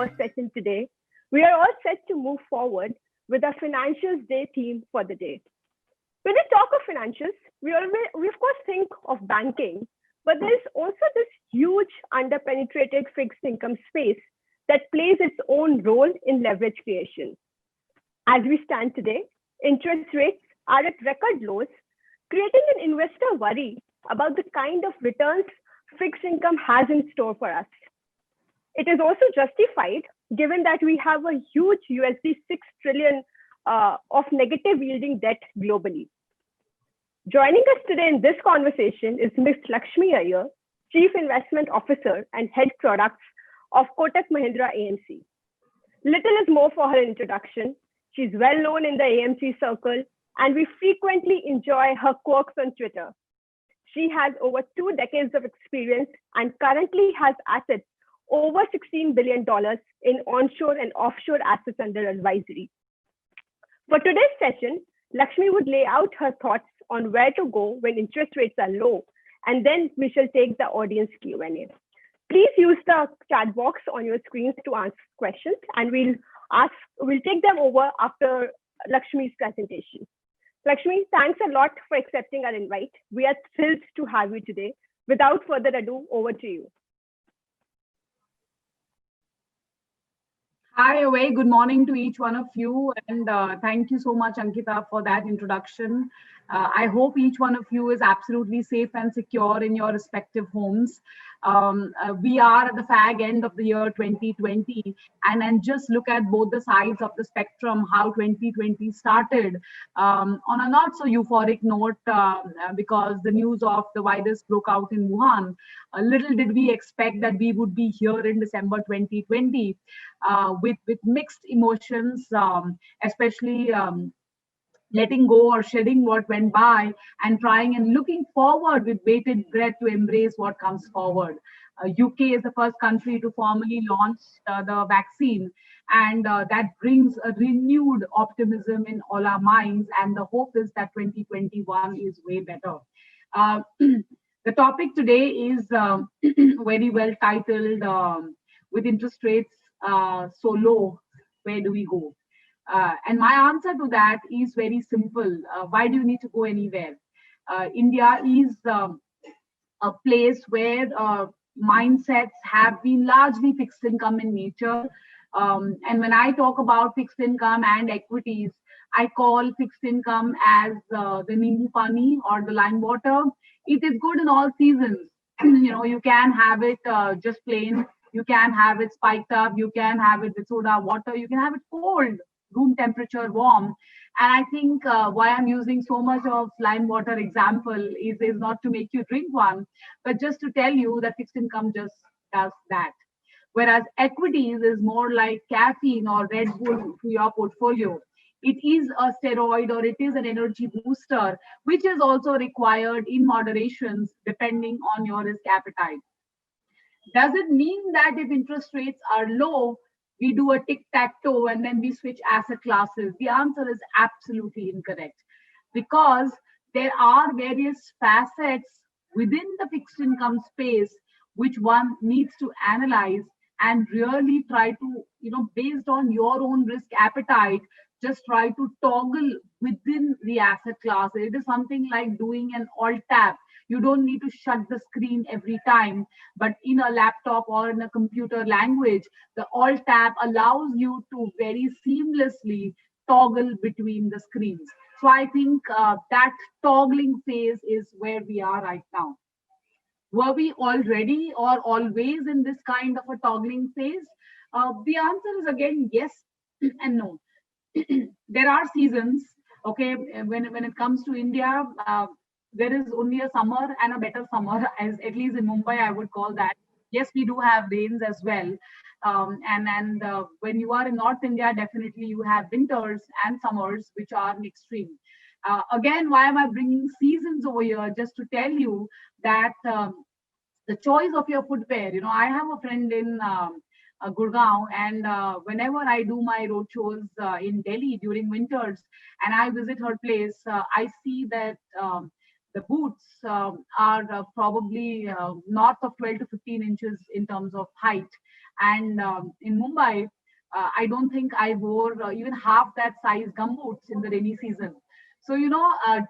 our session today. We are all set to move forward with our Financials Day theme for the day. When we talk of financials, we of course think of banking, but there is also this huge underpenetrated fixed income space that plays its own role in leverage creation. As we stand today, interest rates are at record lows, creating an investor worry about the kind of returns fixed income has in store for us. It is also justified given that we have a huge USD 6 trillion of negative yielding debt globally. Joining us today in this conversation is Ms. Lakshmi Iyer, Chief Investment Officer and Head Products of Kotak Mahindra AMC. Little is more for her introduction. She's well known in the AMC circle, and we frequently enjoy her quirks on Twitter. She has over 2 decades of experience and currently has assets over $16 billion in onshore and offshore assets under advisory. For today's session, Lakshmi would lay out her thoughts on where to go when interest rates are low, and then we shall take the audience Q&A. Please use the chat box on your screens to ask questions, and we'll take them over after Lakshmi's presentation. Lakshmi, thanks a lot for accepting our invite. We are thrilled to have you today. Without further ado, over to you. Hi, a very good morning to each one of you, and thank you so much, Ankita, for that introduction. I hope each one of you is absolutely safe and secure in your respective homes. We are at the fag end of the year 2020, and then just look at both the sides of the spectrum, how 2020 started on a not so euphoric note because the news of the virus broke out in Wuhan. Little did we expect that we would be here in December 2020 with mixed emotions, especially letting go or shedding what went by and trying and looking forward with bated breath to embrace what comes forward. UK is the first country to formally launch the vaccine, and that brings a renewed optimism in all our minds, and the hope is that 2021 is way better. The topic today is very well titled, with interest rates so low, where do we go? And my answer to that is very simple. Why do you need to go anywhere? India is a place where mindsets have been largely fixed income in nature. And when I talk about fixed income and equities, I call fixed income as the Nimbu Pani or the lime water. It is good in all seasons. You can have it just plain. You can have it spiked up. You can have it with soda water. You can have it cold, room temperature, warm. And I think why I'm using so much of lime water example is not to make you drink one, but just to tell you that fixed income just does that. Whereas equities is more like caffeine or Red Bull to your portfolio. It is a steroid or it is an energy booster, which is also required in moderations depending on your risk appetite. Does it mean that if interest rates are low, we do a tic-tac-toe and then we switch asset classes? The answer is absolutely incorrect, because there are various facets within the fixed income space which one needs to analyze and really try to, based on your own risk appetite, just try to toggle within the asset class. It is something like doing an alt tab. You don't need to shut the screen every time, but in a laptop or in a computer language, the alt tab allows you to very seamlessly toggle between the screens. So I think that toggling phase is where we are right now. Were we already or always in this kind of a toggling phase? The answer is again yes and no. There are seasons, okay, when it comes to India, there is only a summer and a better summer, as at least in Mumbai, I would call that. Yes, we do have rains as well. And when you are in North India, definitely you have winters and summers, which are extreme. Again, why am I bringing seasons over here? Just to tell you that the choice of your footwear, I have a friend in Gurgaon, and whenever I do my road shows in Delhi during winters and I visit her place, I see that The boots are probably north of 12 to 15 inches in terms of height. And in Mumbai, I don't think I wore even half that size gumboots in the rainy season. So,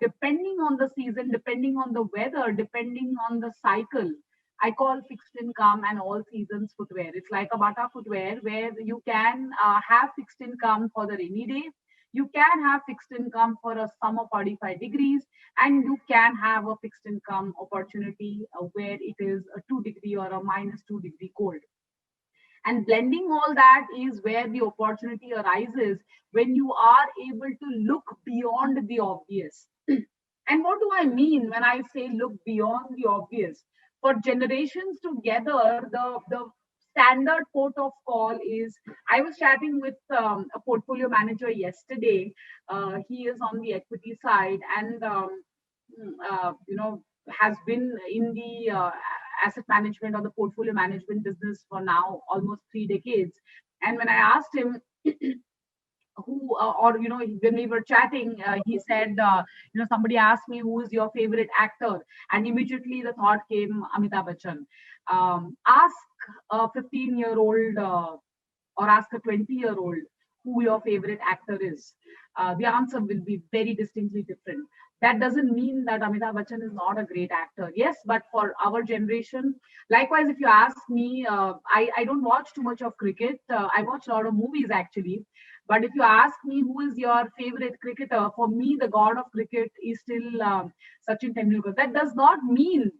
depending on the season, depending on the weather, depending on the cycle, I call fixed income and all seasons footwear. It's like a Bata footwear where you can have fixed income for the rainy day. You can have fixed income for a summer 45 degrees, and you can have a fixed income opportunity where it is a 2 degree or a -2 degree cold. And blending all that is where the opportunity arises when you are able to look beyond the obvious. And what do I mean when I say look beyond the obvious? For generations together, the standard port of call is, I was chatting with a portfolio manager yesterday. He is on the equity side and, has been in the asset management or the portfolio management business for now almost 3 decades. And when I asked him, who or when we were chatting, he said, somebody asked me who is your favorite actor, and immediately the thought came Amitabh Bachchan. Ask a 15-year-old or ask a 20-year-old who your favorite actor is. The answer will be very distinctly different. That doesn't mean that Amitabh Bachchan is not a great actor. Yes, but for our generation, likewise, if you ask me, I don't watch too much of cricket. I watch a lot of movies actually. But if you ask me who is your favorite cricketer, for me, the god of cricket is still Sachin Tendulkar. That does not mean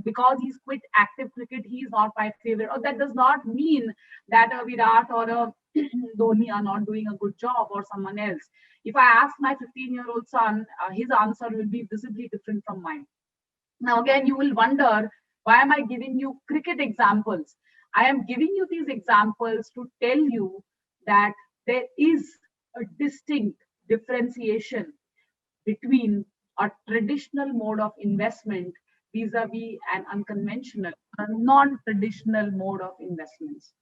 because he's quit active cricket, he's not my favorite. Or that does not mean that a Virat or a Dhoni are not doing a good job or someone else. If I ask my 15-year-old son, his answer will be visibly different from mine. Now, again, you will wonder, why am I giving you cricket examples? I am giving you these examples to tell you that there is a distinct differentiation between a traditional mode of investment vis-a-vis an unconventional, a non-traditional mode of investments.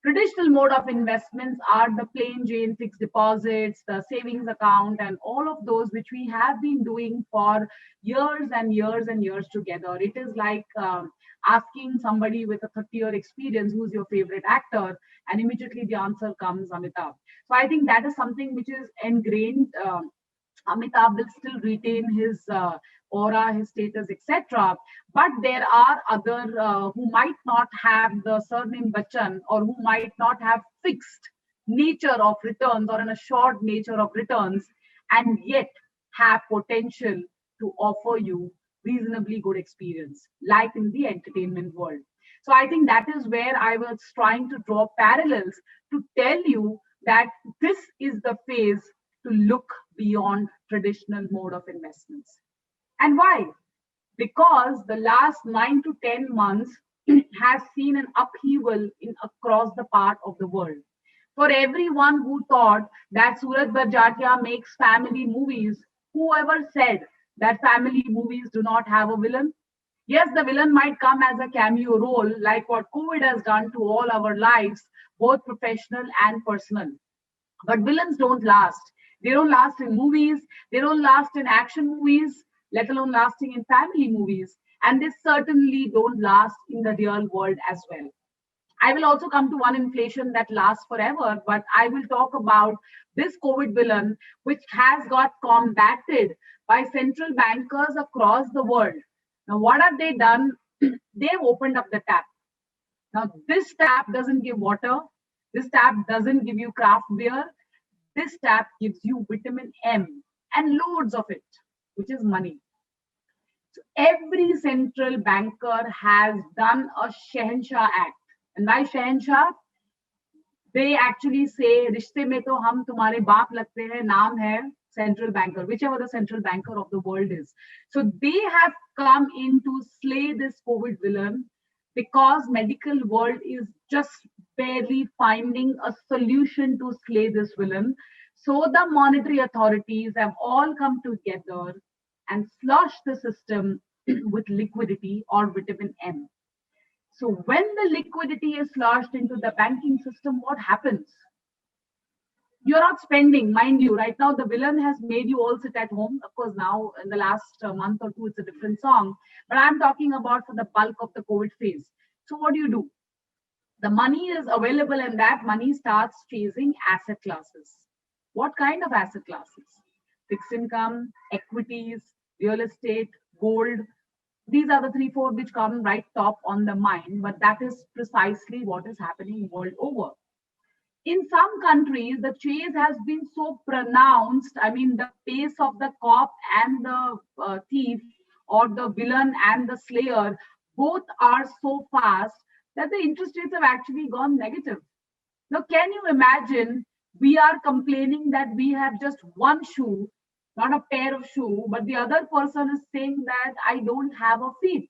Traditional mode of investments are the plain Jane fixed deposits, the savings account, and all of those which we have been doing for years and years and years together. It is like asking somebody with a 30-year experience who's your favorite actor, and immediately the answer comes Amitabh. So I think that is something which is ingrained. Amitabh will still retain his aura, his status, etc. But there are other who might not have the surname Bachchan, or who might not have fixed nature of returns or an assured nature of returns, and yet have potential to offer you reasonably good experience, like in the entertainment world. So I think that is where I was trying to draw parallels to tell you that this is the phase to look beyond traditional mode of investments. And why? Because the last 9 to 10 months has seen an upheaval in across the part of the world. For everyone who thought that Suraj Barjatia makes family movies, whoever said that family movies do not have a villain? Yes, the villain might come as a cameo role, like what COVID has done to all our lives, both professional and personal. But villains don't last. They don't last in movies. They don't last in action movies, let alone lasting in family movies. And they certainly don't last in the real world as well. I will also come to one inflation that lasts forever, but I will talk about this COVID villain, which has got combated by central bankers across the world. Now, what have they done? They've opened up the tap. Now, this tap doesn't give water. This tap doesn't give you craft beer. This tap gives you vitamin M and loads of it, which is money. So every central banker has done a Shahenshah Act. And by Shahenshah, they actually say, Rishte mein to hum tumhare baap lagte hai, naam hai central banker, whichever the central banker of the world is. So they have come in to slay this COVID villain because medical world is just barely finding a solution to slay this villain. So the monetary authorities have all come together and slush the system with liquidity or vitamin M. So when the liquidity is sloshed into the banking system, what happens? You're not spending, mind you. Right now, the villain has made you all sit at home. Of course, now in the last month or two, it's a different song. But I'm talking about for the bulk of the COVID phase. So what do? The money is available, and that money starts chasing asset classes. What kind of asset classes? Fixed income, equities, real estate, gold. These are the three, four which come right top on the mind, but that is precisely what is happening world over. In some countries, the chase has been so pronounced. I mean, the pace of the cop and the thief, or the villain and the slayer, both are so fast that the interest rates have actually gone negative. Now, can you imagine? We are complaining that we have just one shoe, not a pair of shoe, but the other person is saying that I don't have a feet.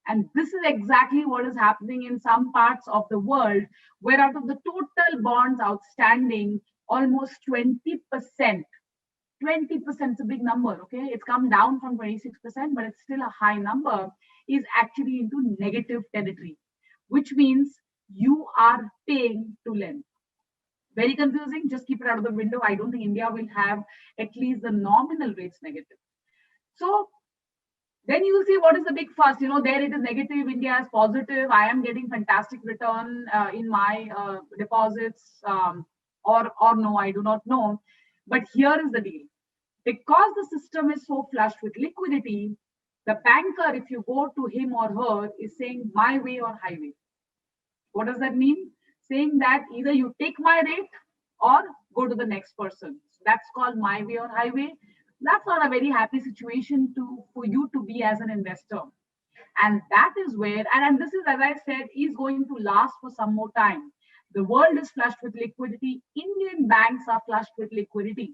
And this is exactly what is happening in some parts of the world, where out of the total bonds outstanding, almost 20%, 20% is a big number, okay? It's come down from 26%, but it's still a high number, is actually into negative territory, which means you are paying to lend. Very confusing. Just keep it out of the window. I don't think India will have at least the nominal rates negative. So then you see what is the big fuss. There it is negative, India is positive. I am getting fantastic return in my deposits, or no, I do not know. But here is the deal. Because the system is so flushed with liquidity, the banker, if you go to him or her, is saying my way or highway. What does that mean? Saying that either you take my rate or go to the next person. So that's called my way or highway. That's not a very happy situation for you to be as an investor. And that is where, and this is, as I said, is going to last for some more time. The world is flushed with liquidity. Indian banks are flushed with liquidity.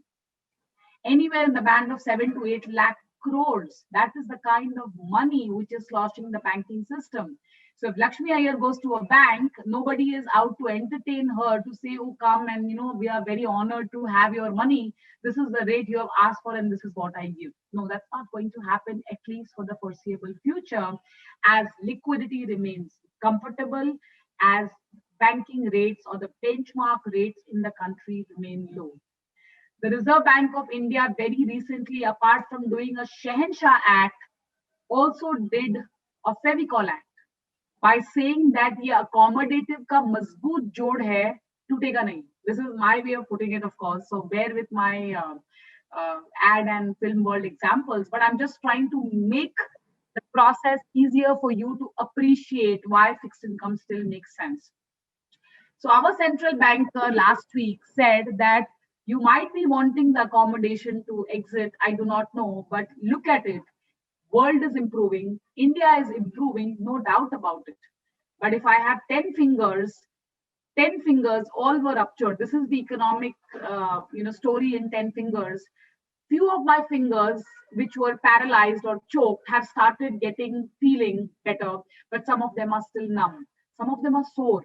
Anywhere in the band of 7 to 8 lakh crores. That is the kind of money which is sloshing the banking system. So if Lakshmi Iyer goes to a bank, nobody is out to entertain her to say, oh, come and, we are very honored to have your money. This is the rate you have asked for and this is what I give. No, that's not going to happen, at least for the foreseeable future, as liquidity remains comfortable, as banking rates or the benchmark rates in the country remain low. The Reserve Bank of India very recently, apart from doing a Shahenshah Act, also did a Fevicol Act by saying that the accommodative ka mazboot jod hai, tutega nahi. This is my way of putting it, of course. So bear with my ad and film world examples, but I'm just trying to make the process easier for you to appreciate why fixed income still makes sense. So our central banker last week said that you might be wanting the accommodation to exit. I do not know, but look at it. World is improving. India is improving, no doubt about it. But if I have 10 fingers, all were ruptured. This is the economic, story in 10 fingers. Few of my fingers, which were paralyzed or choked, have started feeling better, but some of them are still numb. Some of them are sore.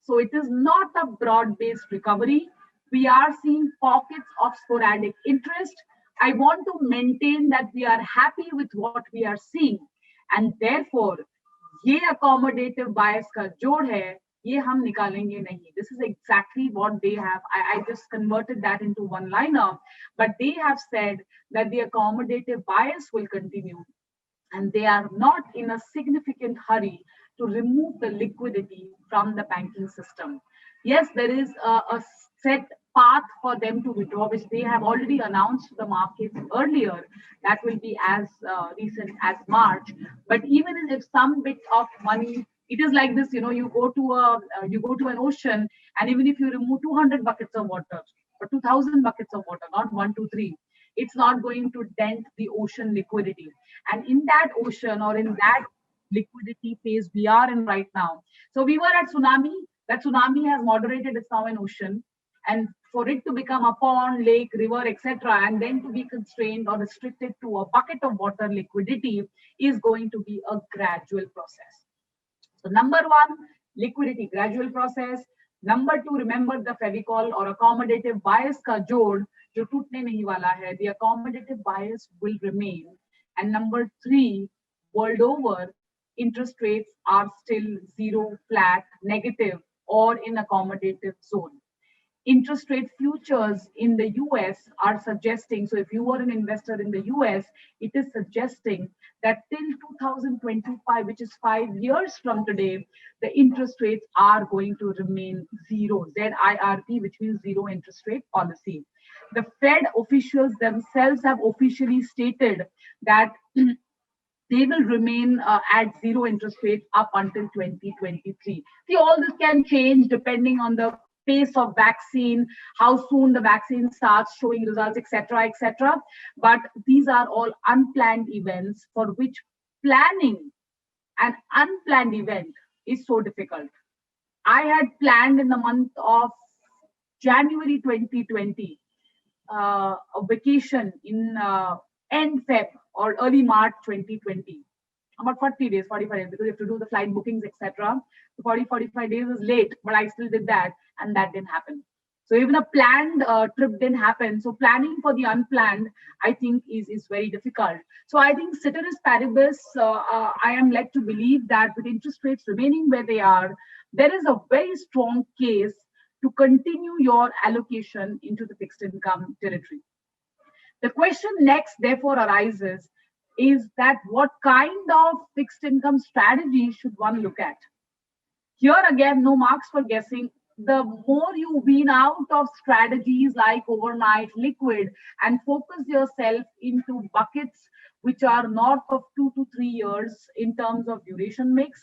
So it is not a broad-based recovery. We are seeing pockets of sporadic interest. I want to maintain that we are happy with what we are seeing, and therefore, ये accommodative bias का जोड़ है, ये हम निकालेंगे नहीं. This is exactly what they have. I just converted that into one-liner, but they have said that the accommodative bias will continue, and they are not in a significant hurry to remove the liquidity from the banking system. Yes, there is a set path for them to withdraw, which they have already announced to the markets earlier. That will be as recent as March. But even if some bit of money, it is like this, you go to an ocean, and even if you remove 200 buckets of water or 2,000 buckets of water, not 1, 2, 3, it's not going to dent the ocean liquidity. And in that ocean, or in that liquidity phase we are in right now. So we were at tsunami. That tsunami has moderated. It's now an ocean. And for it to become a pond, lake, river, etc., and then to be constrained or restricted to a bucket of water liquidity is going to be a gradual process. So number one, liquidity, gradual process. Number two, remember the Fevicol or accommodative bias ka jod, jo tootne nahi wala hai. The accommodative bias will remain. And number three, world over, interest rates are still zero, flat, negative, or in accommodative zone. interest rate futures in the US are suggesting, so if you were an investor in the US, it is suggesting that till 2025, which is 5 years from today, the interest rates are going to remain zero, ZIRP, which means zero interest rate policy. The Fed officials themselves have officially stated that they will remain at zero interest rate up until 2023. See, all this can change depending on the pace of vaccine, how soon the vaccine starts showing results, etc., etc. But these are all unplanned events for which planning an unplanned event is so difficult. I had planned in the month of January 2020 a vacation in end Feb or early March 2020. About 40 days, 45 days, because you have to do the flight bookings, etc. So 40, 45 days is late, but I still did that, and that didn't happen. So even a planned trip didn't happen. So planning for the unplanned, I think, is very difficult. So I think ceteris paribus, I am led to believe that with interest rates remaining where they are, there is a very strong case to continue your allocation into the fixed income territory. The question next, therefore, arises is that what kind of fixed income strategy should one look at? Here again, no marks for guessing. The more you wean out of strategies like overnight liquid and focus yourself into buckets which are north of 2 to 3 years in terms of duration mix,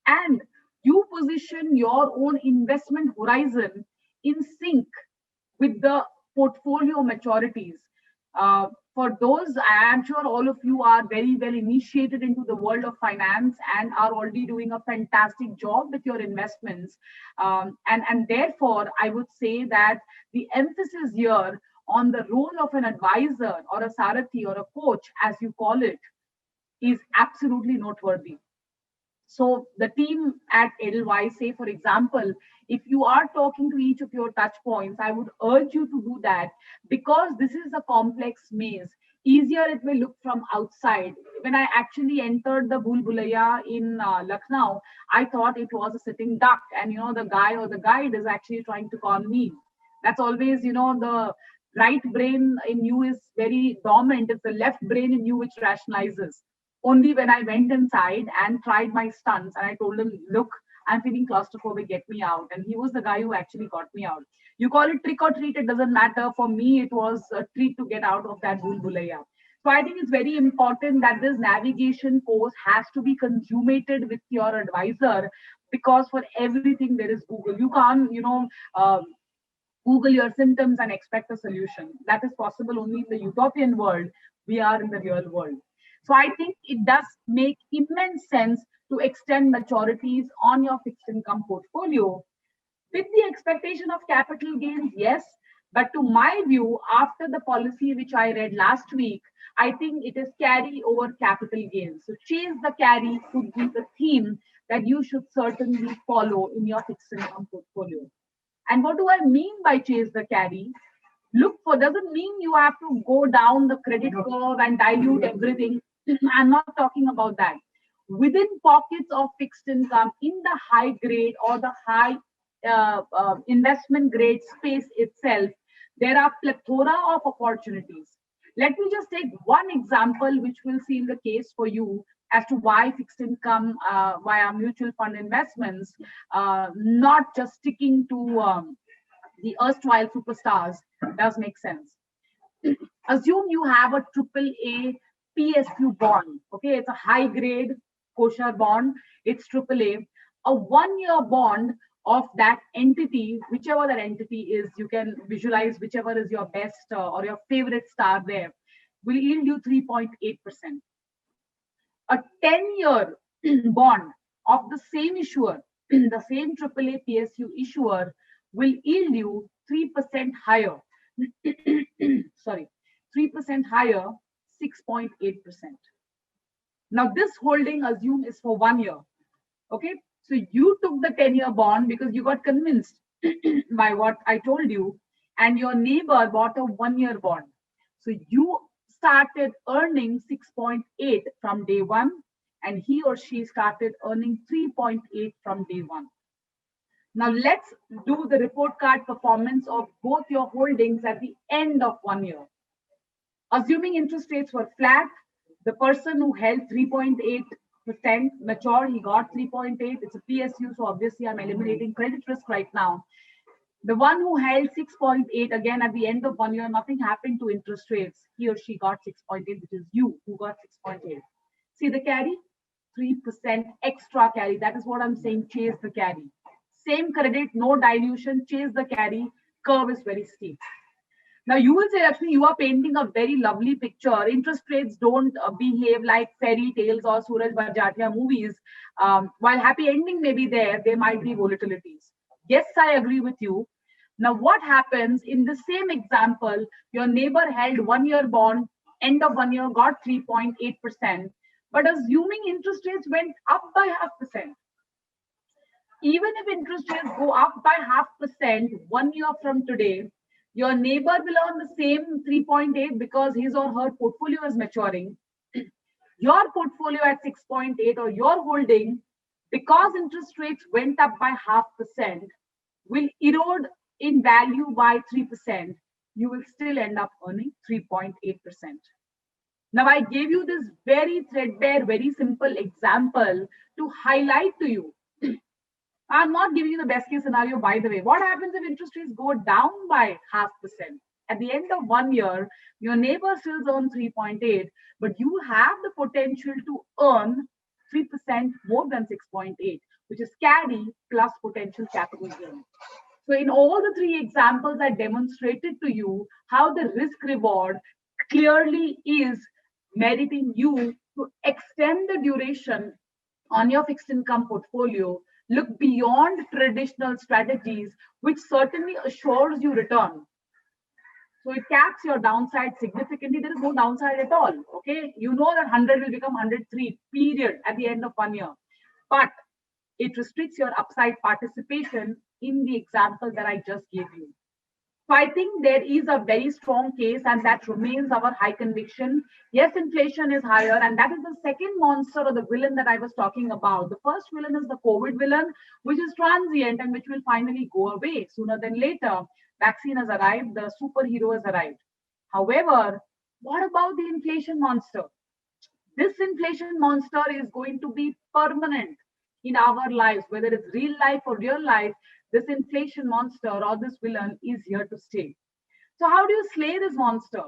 and you position your own investment horizon in sync with the portfolio maturities. For those, I am sure all of you are very well initiated into the world of finance and are already doing a fantastic job with your investments. And therefore, I would say that the emphasis here on the role of an advisor or a sarathi or a coach, as you call it, is absolutely noteworthy. So the team at Edelweiss, say for example, if you are talking to each of your touch points, I would urge you to do that, because this is a complex maze. Easier it will look from outside. When I actually entered the Bhul Bhulaiya in Lucknow, I thought it was a sitting duck, and the guy or the guide is actually trying to con me. That's always, the right brain in you is very dormant. It's the left brain in you which rationalizes. Only when I went inside and tried my stunts and I told him, look, I'm feeling claustrophobic, get me out. And he was the guy who actually got me out. You call it trick or treat, it doesn't matter. For me, it was a treat to get out of that Bhul Bhulaiya. So I think it's very important that this navigation course has to be consummated with your advisor, because for everything there is Google. You can't, Google your symptoms and expect a solution. That is possible only in the utopian world. We are in the real world. So I think it does make immense sense to extend maturities on your fixed income portfolio with the expectation of capital gains, yes. But to my view, after the policy which I read last week, I think it is carry over capital gains. So chase the carry could be the theme that you should certainly follow in your fixed income portfolio. And what do I mean by chase the carry? Look for doesn't mean you have to go down the credit curve and dilute everything. I'm not talking about that. Within pockets of fixed income in the high grade or the high investment grade space itself, there are plethora of opportunities. Let me just take one example which will seem the case for you as to why fixed income via mutual fund investments, not just sticking to the erstwhile superstars, does make sense. Assume you have a triple A PSU bond. Okay, it's a high grade kosher bond. It's AAA. A 1 year bond of that entity, whichever that entity is, you can visualize whichever is your best or your favorite star there, will yield you 3.8%. A 10-year bond of the same issuer, the same AAA PSU issuer, will yield you 3% higher. Sorry, 3% higher, 6.8%. Now this holding, assume, is for 1 year. Okay, so you took the 10-year bond because you got convinced by what I told you, and your neighbor bought a 1 year bond. So you started earning 6.8 from day one, and he or she started earning 3.8 from day one. Now let's do the report card performance of both your holdings at the end of 1 year. Assuming interest rates were flat, the person who held 3.8% mature, he got 3.8. It's a PSU, so obviously I'm eliminating credit risk right now. The one who held 6.8, again at the end of 1 year, nothing happened to interest rates. He or she got 6.8, which is you who got 6.8. See the carry? 3% extra carry. That is what I'm saying. Chase the carry. Same credit, no dilution, chase the carry. Curve is very steep. Now you will say, actually, you are painting a very lovely picture. Interest rates don't behave like fairy tales or Suraj Barjatya movies. While happy ending may be there might be volatilities. Yes, I agree with you. Now what happens in the same example, your neighbor held 1 year bond, end of 1 year got 3.8%, but assuming interest rates went up by 0.5%, even if interest rates go up by 0.5% 1 year from today, your neighbor will earn the same 3.8 because his or her portfolio is maturing. Your portfolio at 6.8 or your holding, because interest rates went up by 0.5%, will erode in value by 3%. You will still end up earning 3.8%. Now, I gave you this very threadbare, very simple example to highlight to you. I'm not giving you the best case scenario, by the way. What happens if interest rates go down by 0.5%? At the end of 1 year, your neighbor still earns 3.8, but you have the potential to earn 3% more than 6.8, which is carry plus potential capital gain. So in all the three examples, I demonstrated to you how the risk reward clearly is meriting you to extend the duration on your fixed income portfolio, look beyond traditional strategies, which certainly assures you return. So it caps your downside significantly. There is no downside at all. Okay, you know that 100 will become 103, period, at the end of 1 year. But it restricts your upside participation in the example that I just gave you. So I think there is a very strong case, and that remains our high conviction. Yes, inflation is higher, and that is the second monster or the villain that I was talking about. The first villain is the COVID villain, which is transient and which will finally go away sooner than later. Vaccine has arrived, the superhero has arrived. However, what about the inflation monster? This inflation monster is going to be permanent in our lives, whether it's real life or real life. This inflation monster or this villain is here to stay. So how do you slay this monster?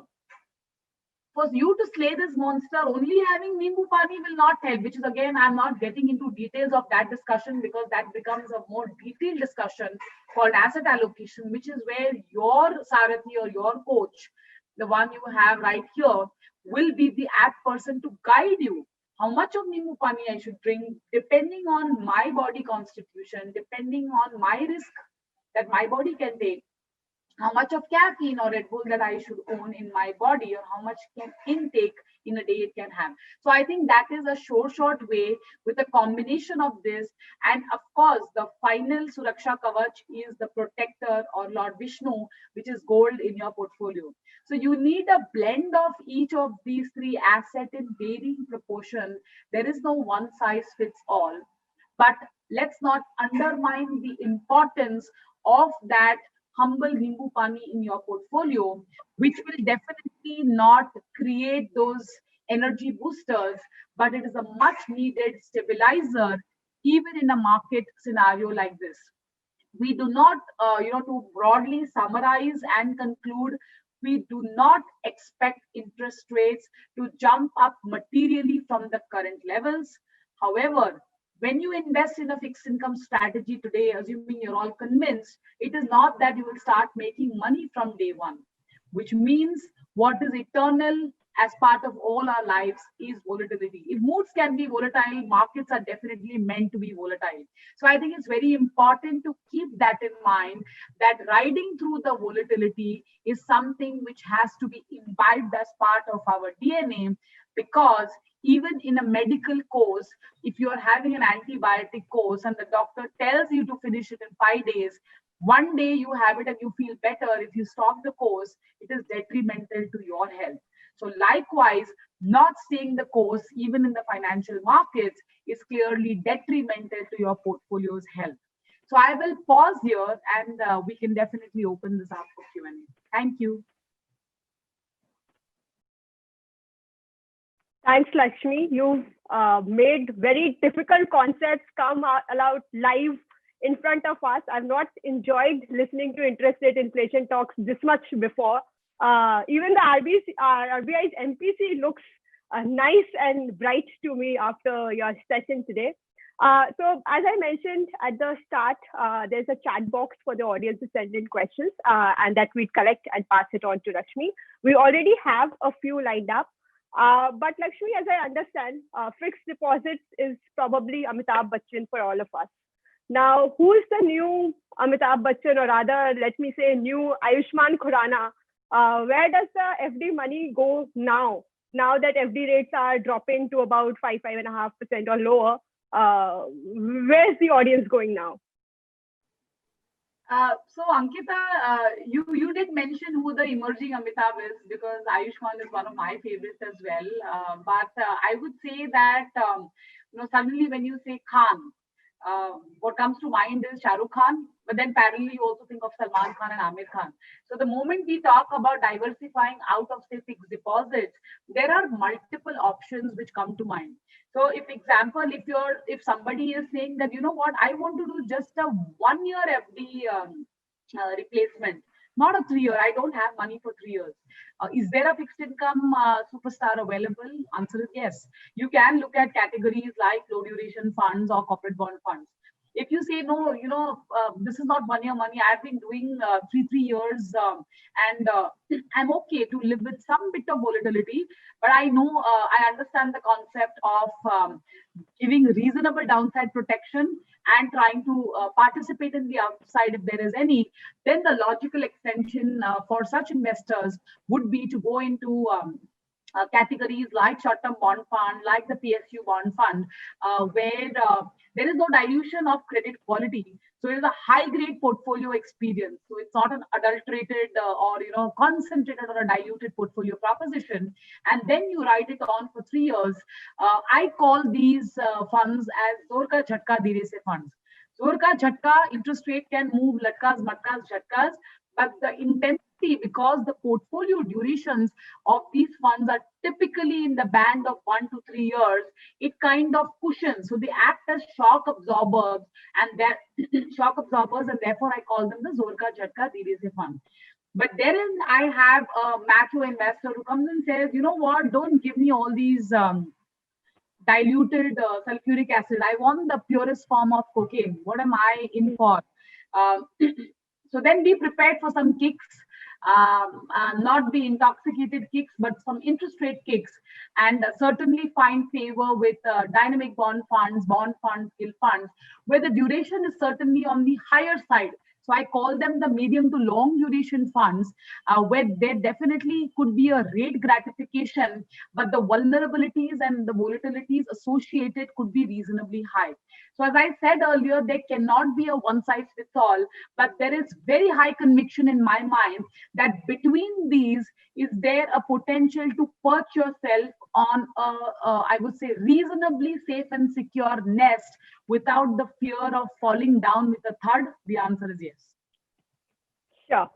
For you to slay this monster, only having Nimbu Pani will not help, which is, again, I'm not getting into details of that discussion because that becomes a more detailed discussion called asset allocation, which is where your Sarathi or your coach, the one you have right here, will be the apt person to guide you. How much of Nimbu Pani I should drink, depending on my body constitution, depending on my risk that my body can take, how much of caffeine or Red Bull that I should own in my body, or how much can intake in a day it can have. So I think that is a short way with a combination of this. And of course, the final Suraksha Kavach is the protector or Lord Vishnu, which is gold in your portfolio. So you need a blend of each of these three assets in varying proportion. There is no one size fits all. But let's not undermine the importance of that humble Nimbu Pani in your portfolio, which will definitely not create those energy boosters, but it is a much needed stabilizer, even in a market scenario like this. We do not, to broadly summarize and conclude, we do not expect interest rates to jump up materially from the current levels. However, when you invest in a fixed income strategy today, assuming you're all convinced, it is not that you will start making money from day one, which means what is eternal as part of all our lives is volatility. If moods can be volatile, markets are definitely meant to be volatile. So I think it's very important to keep that in mind, that riding through the volatility is something which has to be imbibed as part of our DNA, because even in a medical course, if you are having an antibiotic course and the doctor tells you to finish it in 5 days, one day you have it and you feel better. If you stop the course, it is detrimental to your health. So likewise, not staying the course, even in the financial markets, is clearly detrimental to your portfolio's health. So I will pause here, and we can definitely open this up for Q&A. Thank you. Thanks, Lakshmi. You've made very difficult concepts come out live in front of us. I've not enjoyed listening to interest rate inflation talks this much before. Even the RBI's MPC looks nice and bright to me after your session today. So as I mentioned at the start, there's a chat box for the audience to send in questions and that we collect and pass it on to Lakshmi. We already have a few lined up. But Lakshmi, as I understand, fixed deposits is probably Amitabh Bachchan for all of us. Now, who is the new Amitabh Bachchan, or rather, let me say, new Ayushmann Khurrana? Where does the FD money go now? Now that FD rates are dropping to about 5.5% or lower, where's the audience going now? So Ankita, you did mention who the emerging Amitabh is, because Ayushmann is one of my favorites as well. But I would say that suddenly when you say Khan, what comes to mind is Shah Rukh Khan, but then parallelly you also think of Salman Khan and Amir Khan. So the moment we talk about diversifying out of, say, fixed deposits, there are multiple options which come to mind. So if somebody is saying that, you know what, I want to do just a 1 year FD replacement, not a 3 year, I don't have money for 3 years. Is there a fixed income superstar available? Answer is yes. You can look at categories like low duration funds or corporate bond funds. If you say, no, this is not 1 year money, I've been doing 3 years and I'm okay to live with some bit of volatility, but I know, I understand the concept of giving reasonable downside protection and trying to participate in the upside if there is any, then the logical extension for such investors would be to go into categories like short-term bond fund, like the PSU bond fund, where there is no dilution of credit quality. So it is a high-grade portfolio experience. So it's not an adulterated or concentrated or a diluted portfolio proposition. And then you write it on for 3 years. I call these funds as Zor Ka Jhatka Dheere Se funds. Zor Ka Jhatka, interest rate can move latkas, matkas, jhatkas, but the intensity, because the portfolio durations of these funds are typically in the band of 1 to 3 years, it kind of cushions. So they act as shock absorbers, and therefore I call them the Zor Ka Jhatka Dheere Se fund. But therein I have a macro investor who comes and says, you know what, don't give me all these diluted sulfuric acid. I want the purest form of cocaine. What am I in for? So then be prepared for some kicks, not the intoxicated kicks, but some interest rate kicks, and certainly find favor with dynamic bond funds, gilt funds, where the duration is certainly on the higher side. So I call them the medium to long duration funds, where there definitely could be a rate gratification, but the vulnerabilities and the volatilities associated could be reasonably high. So as I said earlier, there cannot be a one size fits all, but there is very high conviction in my mind that between these, is there a potential to perch yourself on I would say, reasonably safe and secure nest without the fear of falling down with a thud? The answer is yes. Sure.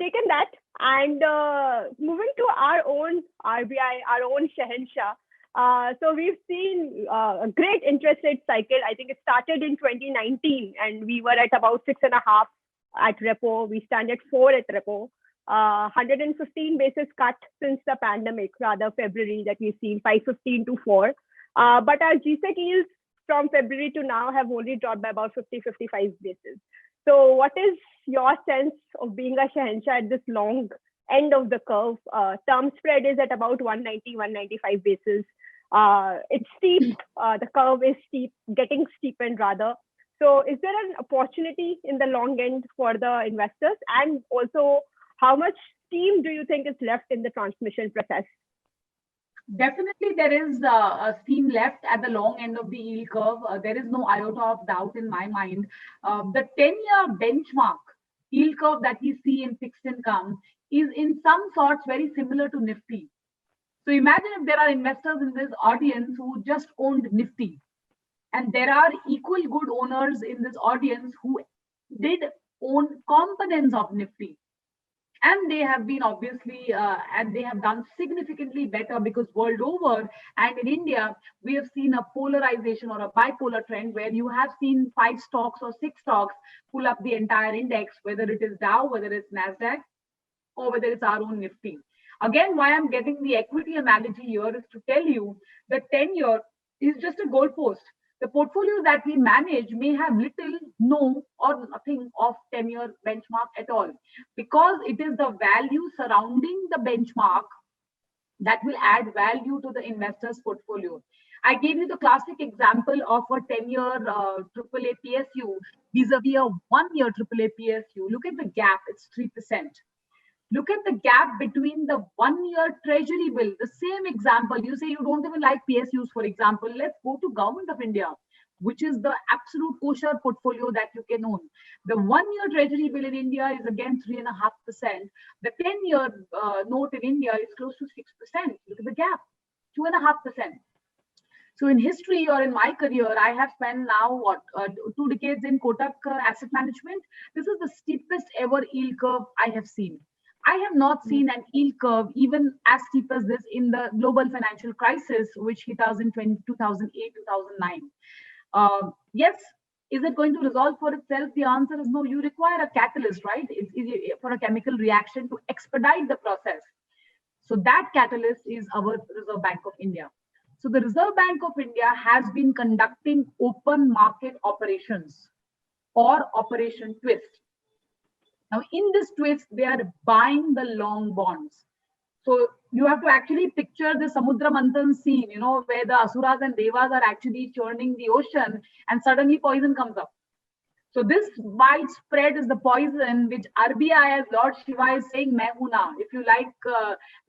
Taken that, and moving to our own RBI, our own Shahenshah. So we've seen a great interest rate cycle. I think it started in 2019, and we were at about 6.5 at repo. We stand at 4 at repo. 115 basis cut since the pandemic, rather February, that we've seen 515 to 4. But our GSEC yields from February to now have only dropped by about 50-55 basis. So what is your sense of being a Shahenshah at this long end of the curve? Term spread is at about 190-195 basis. It's steep. The curve is steep, getting steepened rather. So is there an opportunity in the long end for the investors? And also, how much steam do you think is left in the transmission process? Definitely, there is a steam left at the long end of the yield curve. There is no iota of doubt in my mind. The 10-year benchmark yield curve that we see in fixed income is in some sorts very similar to Nifty. So imagine if there are investors in this audience who just owned Nifty. And there are equal good owners in this audience who did own components of Nifty, and they have been obviously and they have done significantly better, because world over and in India we have seen a polarization or a bipolar trend where you have seen 5 stocks or 6 stocks pull up the entire index, whether it is Dow, whether it's Nasdaq, or whether it's our own Nifty. Again, why I'm getting the equity analogy here is to tell you that 10-year is just a goalpost. The portfolio that we manage may have little, no, or nothing of 10-year benchmark at all, because it is the value surrounding the benchmark that will add value to the investor's portfolio. I gave you the classic example of a 10-year AAA PSU vis-a-vis a 1-year AAA PSU. Look at the gap, it's 3%. Look at the gap between the 1-year treasury bill. The same example, you say you don't even like PSUs, for example. Let's go to Government of India, which is the absolute kosher portfolio that you can own. The 1-year treasury bill in India is again 3.5%. The 10-year note in India is close to 6%. Look at the gap, 2.5%. So in history or in my career, I have spent now 2 decades in Kotak Asset Management. This is the steepest ever yield curve I have seen. I have not seen an yield curve even as steep as this in the global financial crisis, which hit us in 2008, 2009. Yes, is it going to resolve for itself? The answer is no. You require a catalyst, right? It's for a chemical reaction to expedite the process. So that catalyst is our Reserve Bank of India. So the Reserve Bank of India has been conducting open market operations or Operation Twist. Now, in this twist, they are buying the long bonds. So you have to actually picture the Samudra Manthan scene, where the Asuras and Devas are actually churning the ocean and suddenly poison comes up. So this widespread is the poison which RBI as Lord Shiva is saying, Main Hoon Na. If you like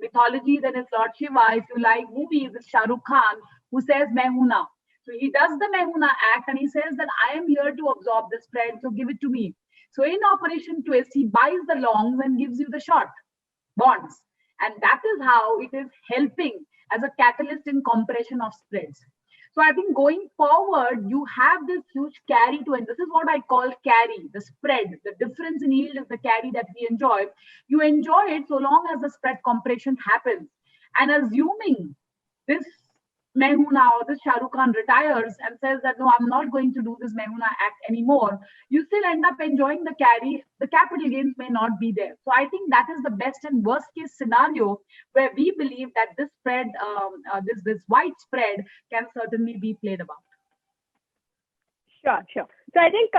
mythology, then it's Lord Shiva. If you like movies, it's Shah Rukh Khan who says Main Hoon Na. So he does the Main Hoon Na act and he says that I am here to absorb the spread, so give it to me. So in Operation Twist, he buys the longs and gives you the short bonds. And that is how it is helping as a catalyst in compression of spreads. So I think going forward, you have this huge carry to it. This is what I call carry, the spread. The difference in yield is the carry that we enjoy. You enjoy it so long as the spread compression happens. And assuming this Main Hoon Na or this Shah Rukh Khan retires and says that, no, I'm not going to do this Main Hoon Na act anymore, you still end up enjoying the carry. The capital gains may not be there. So I think that is the best and worst case scenario where we believe that this spread, this widespread can certainly be played about. Sure. So I think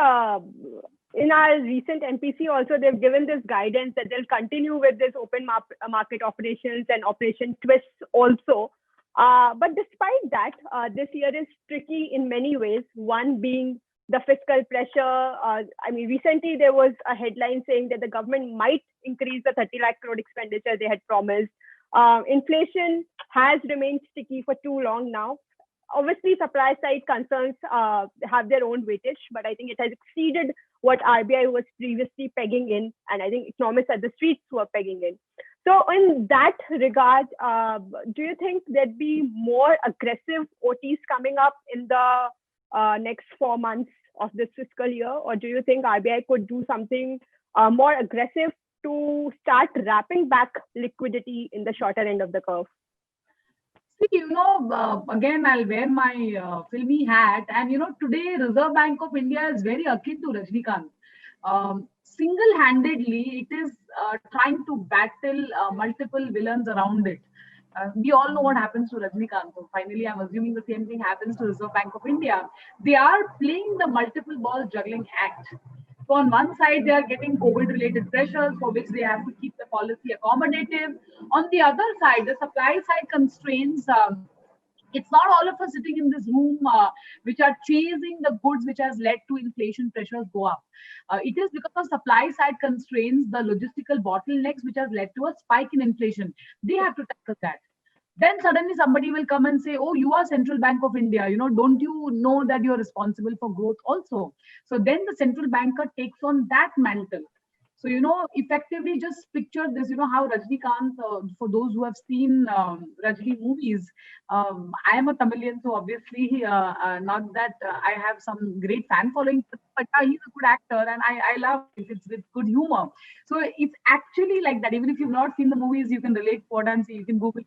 in our recent MPC also, they've given this guidance that they'll continue with this open market operations and Operation Twist also. But despite that, this year is tricky in many ways, one being the fiscal pressure. Recently there was a headline saying that the government might increase the 30 lakh crore expenditure they had promised. Inflation has remained sticky for too long now. Obviously, supply side concerns have their own weightage, but I think it has exceeded what RBI was previously pegging in, and I think economists at the streets were pegging in. So in that regard, do you think there'd be more aggressive OTs coming up in the next 4 months of this fiscal year? Or do you think RBI could do something more aggressive to start wrapping back liquidity in the shorter end of the curve? See, again, I'll wear my filmy hat. And, today Reserve Bank of India is very akin to Rajnikant. Single-handedly, it is trying to battle multiple villains around it. We all know what happens to Rajnikant. So finally, I'm assuming the same thing happens to Reserve Bank of India. They are playing the multiple ball juggling act. So on one side, they are getting COVID-related pressures for which they have to keep the policy accommodative. On the other side, the supply side constraints, it's not all of us sitting in this room which are chasing the goods which has led to inflation pressures go up. It is because of supply side constraints, the logistical bottlenecks which has led to a spike in inflation. They have to tackle that. Then suddenly somebody will come and say, oh, you are Central Bank of India. Don't you know that you're responsible for growth also? So then the central banker takes on that mantle. So, effectively just picture this, how Rajnikant, for those who have seen Rajni movies, I am a Tamilian, so obviously not that I have some great fan following, but he's a good actor and I love it. It's with good humor. So it's actually like that. Even if you've not seen the movies, you can relate what I'm saying. You can Google.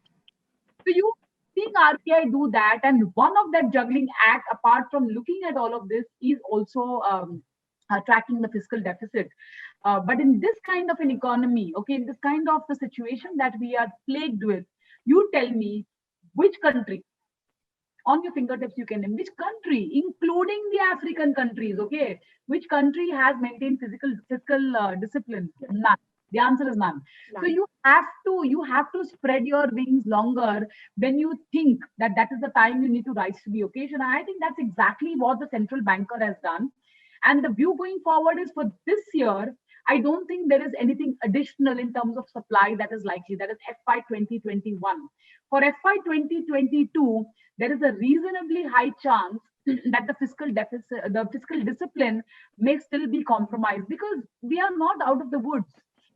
So you seeing RBI do that, and one of that juggling act, apart from looking at all of this, is also tracking the fiscal deficit. But in this kind of an economy, okay, in this kind of a situation that we are plagued with, you tell me which country on your fingertips you can name which country, including the African countries, okay, which country has maintained fiscal discipline? None. The answer is none. So you have to spread your wings longer when you think that that is the time you need to rise to the occasion. And I think that's exactly what the central banker has done. And the view going forward is for this year, I don't think there is anything additional in terms of supply that is likely. That is FY 2021. For FY 2022, there is a reasonably high chance that the fiscal deficit, the fiscal discipline may still be compromised because we are not out of the woods.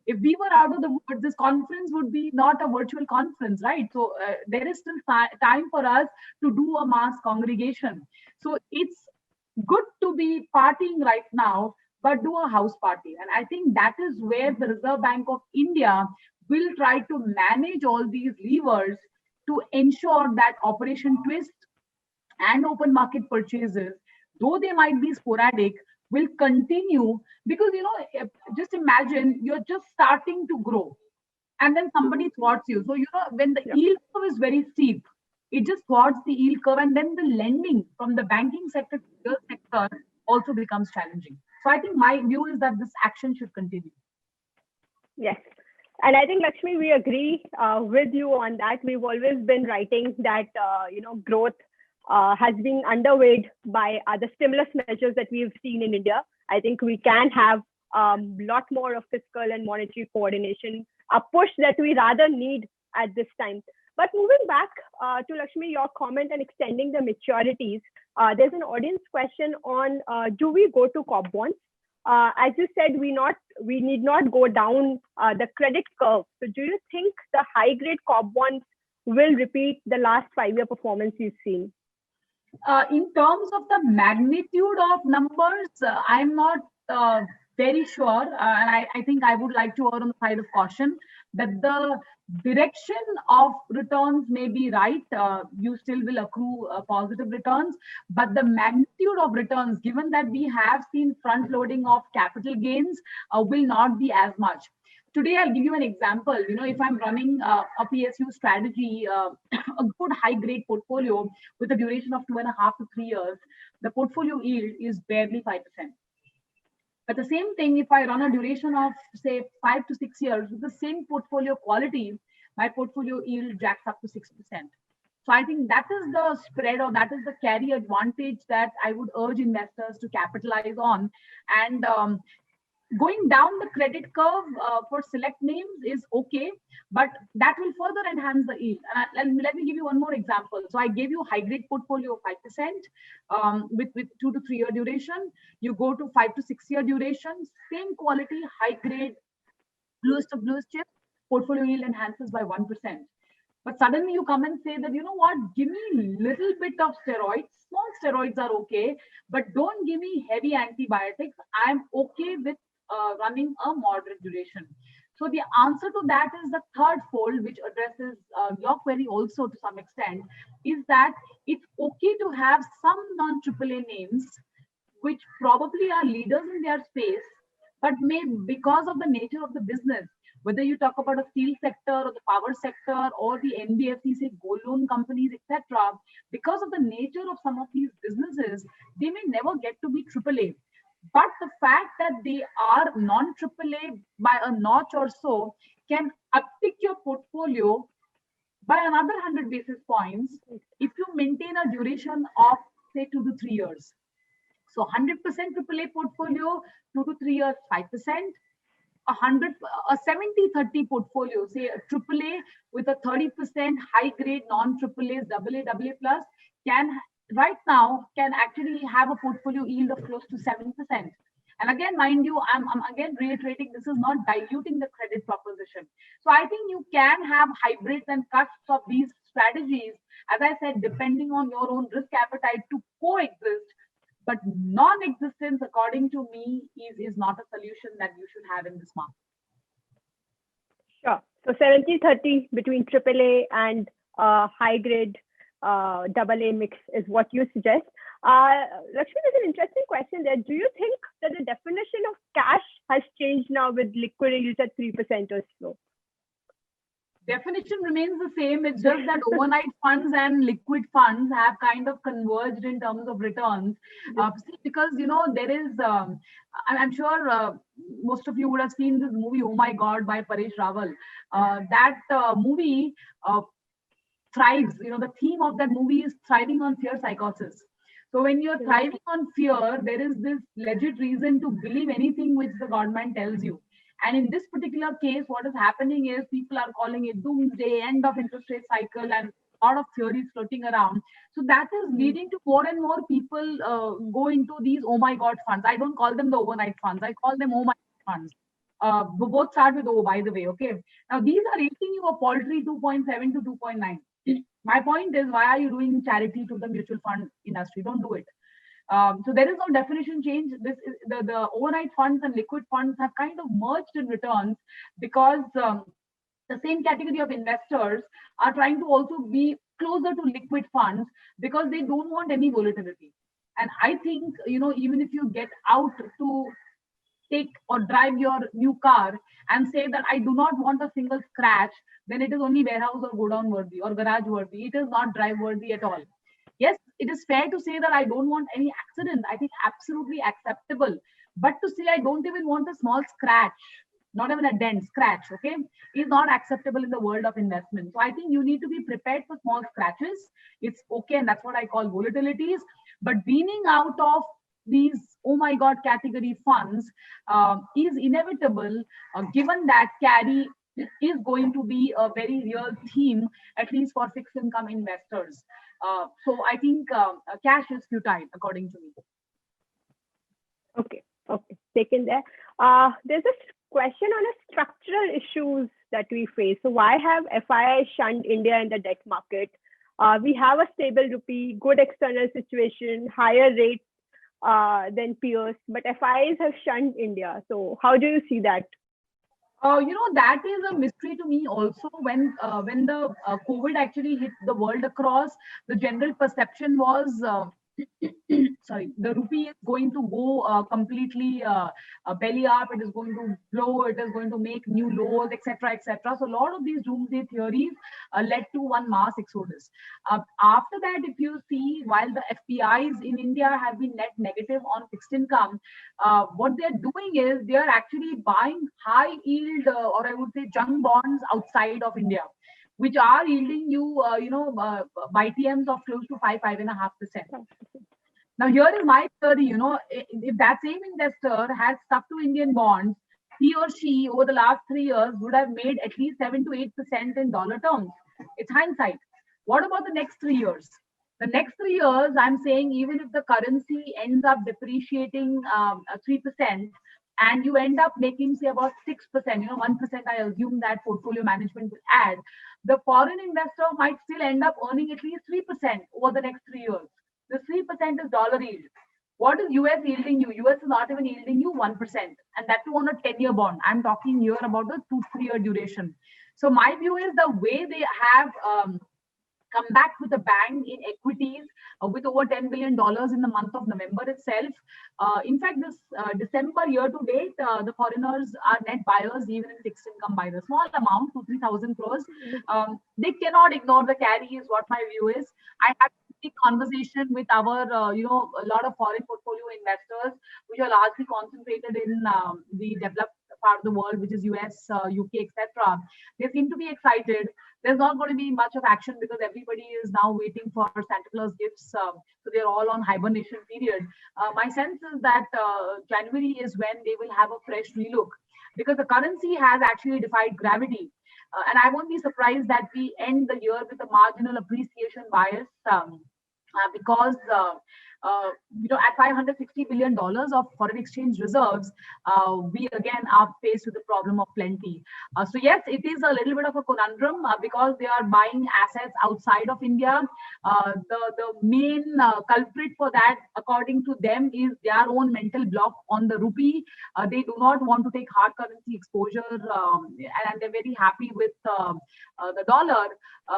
If we were out of the woods, this conference would be not a virtual conference, right? So there is still time for us to do a mass congregation. So it's good to be partying right now, but do a house party. And I think that is where the Reserve Bank of India will try to manage all these levers to ensure that Operation Twist and open market purchases, though they might be sporadic, will continue because just imagine you're just starting to grow and then somebody thwarts you. So when the yield curve is very steep, it just thwarts the yield curve, and then the lending from the banking sector to the sector also becomes challenging. So I think my view is that this action should continue. Yes. And I think, Lakshmi, we agree with you on that. We've always been writing that, growth has been underweighed by the stimulus measures that we've seen in India. I think we can have a lot more of fiscal and monetary coordination, a push that we rather need at this time. But moving back to Lakshmi, your comment and extending the maturities, there's an audience question on do we go to corp bonds? As you said, we need not go down the credit curve. So do you think the high grade corp bonds will repeat the last 5-year performance you've seen? In terms of the magnitude of numbers, I'm not very sure. And I think I would like to err on the side of caution that the direction of returns may be right. You still will accrue positive returns, but the magnitude of returns, given that we have seen front loading of capital gains, will not be as much. Today, I'll give you an example. If I'm running a PSU strategy, a good high grade portfolio with a duration of 2.5 to 3 years, the portfolio yield is barely 5%. But the same thing, if I run a duration of say 5 to 6 years with the same portfolio quality, my portfolio yield jacks up to 6%. So I think that is the spread, or that is the carry advantage that I would urge investors to capitalize on. And going down the credit curve for select names is okay, but that will further enhance the yield. And let me give you one more example. So I gave you high grade portfolio of 5% with 2 to 3 year duration. You go to 5 to 6 year duration, same quality, high grade, bluest of bluest chips, portfolio yield enhances by 1%. But suddenly you come and say that, give me a little bit of steroids. Small steroids are okay, but don't give me heavy antibiotics. I'm okay with running a moderate duration. So the answer to that is the third fold, which addresses your query also to some extent, is that it's okay to have some non-AAA names, which probably are leaders in their space, but may, because of the nature of the business, whether you talk about a steel sector or the power sector or the NBFC, say gold loan companies, etc., because of the nature of some of these businesses, they may never get to be AAA. But the fact that they are non-AAA by a notch or so can uptick your portfolio by another 100 basis points if you maintain a duration of, say, 2 to 3 years. So 100% AAA portfolio, 2 to 3 years, 5%. A 70-30 portfolio, say a AAA with a 30% high grade non-AAA, AA plus, can actually have a portfolio yield of close to 7%. And again, mind you, I'm again reiterating, this is not diluting the credit proposition. So I think you can have hybrids and cuts of these strategies, as I said, depending on your own risk appetite to coexist. But non-existence, according to me, is not a solution that you should have in this market. Sure. So 70-30 between AAA and high grade AA mix is what you suggest. Lakshmi, there's an interesting question there. Do you think that the definition of cash has changed now with liquid yields at 3% or so? Definition remains the same. It's just that overnight funds and liquid funds have kind of converged in terms of returns. Because, there is, I'm sure most of you would have seen this movie, Oh My God, by Paresh Rawal. That movie thrives, the theme of that movie is thriving on fear psychosis. So when you're thriving on fear, there is this legit reason to believe anything which the government tells you. And in this particular case, what is happening is people are calling it doomsday, end of interest rate cycle, and a lot of theories floating around. So that is leading to more and more people go into these oh my God funds. I don't call them the overnight funds. I call them oh my God funds. Both start with O, by the way. Okay. Now these are rating you a paltry 2.7 to 2.9. My point is, why are you doing charity to the mutual fund industry? Don't do it. So there is no definition change. This is the overnight funds and liquid funds have kind of merged in returns because the same category of investors are trying to also be closer to liquid funds because they don't want any volatility. And I think, even if you get out to take or drive your new car and say that I do not want a single scratch, then it is only warehouse or go down worthy or garage worthy. It is not drive worthy at all. Yes, it is fair to say that I don't want any accident. I think absolutely acceptable. But to say I don't even want a small scratch, not even a dent, scratch, okay, is not acceptable in the world of investment. So I think you need to be prepared for small scratches. It's okay, and that's what I call volatilities. But weaning out of these oh my God category funds is inevitable, given that carry is going to be a very real theme, at least for fixed income investors. So I think cash is futile, according to me. Okay, taken there. There's a question on a structural issues that we face. So why have FII shunned India in the debt market? We have a stable rupee, good external situation, higher rates than peers, but FIIs have shunned India. So how do you see that? That is a mystery to me also. When the COVID actually hit the world across, the general perception was sorry, the rupee is going to go completely belly up. It is going to blow. It is going to make new lows, etc., etc. So a lot of these doomsday theories led to one mass exodus. After that, if you see, while the FPIs in India have been net negative on fixed income, what they're doing is they are actually buying high yield, or I would say junk bonds outside of India, which are yielding you, YTMs of close to 5.5%. Now, here is my theory, if that same investor had stuck to Indian bonds, he or she over the last 3 years would have made at least 7 to 8% in dollar terms. It's hindsight. What about the next 3 years? The next 3 years, I'm saying, even if the currency ends up depreciating 3%, and you end up making, say, about 6%, 1%, I assume that portfolio management will add, the foreign investor might still end up earning at least 3% over the next 3 years. The 3% is dollar yield. What is US yielding you? US is not even yielding you 1%, and that too on a 10-year bond. I'm talking here about a 2-3 year duration. So my view is the way they have come back with a bang in equities with over $10 billion in the month of November itself. In fact, this December year to date, the foreigners are net buyers even in fixed income by the small amount, 2,000-3,000 crores. They cannot ignore the carry is what my view is. I had a conversation with our, a lot of foreign portfolio investors, which are largely concentrated in the developed part of the world, which is US, UK, etc. They seem to be excited. There's not going to be much of action because everybody is now waiting for Santa Claus gifts. So they're all on hibernation period. My sense is that January is when they will have a fresh relook because the currency has actually defied gravity. And I won't be surprised that we end the year with a marginal appreciation bias because at $560 billion of foreign exchange reserves, we again are faced with the problem of plenty. So yes, it is a little bit of a conundrum because they are buying assets outside of India. The main culprit for that, according to them, is their own mental block on the rupee. They do not want to take hard currency exposure, and they're very happy with the dollar,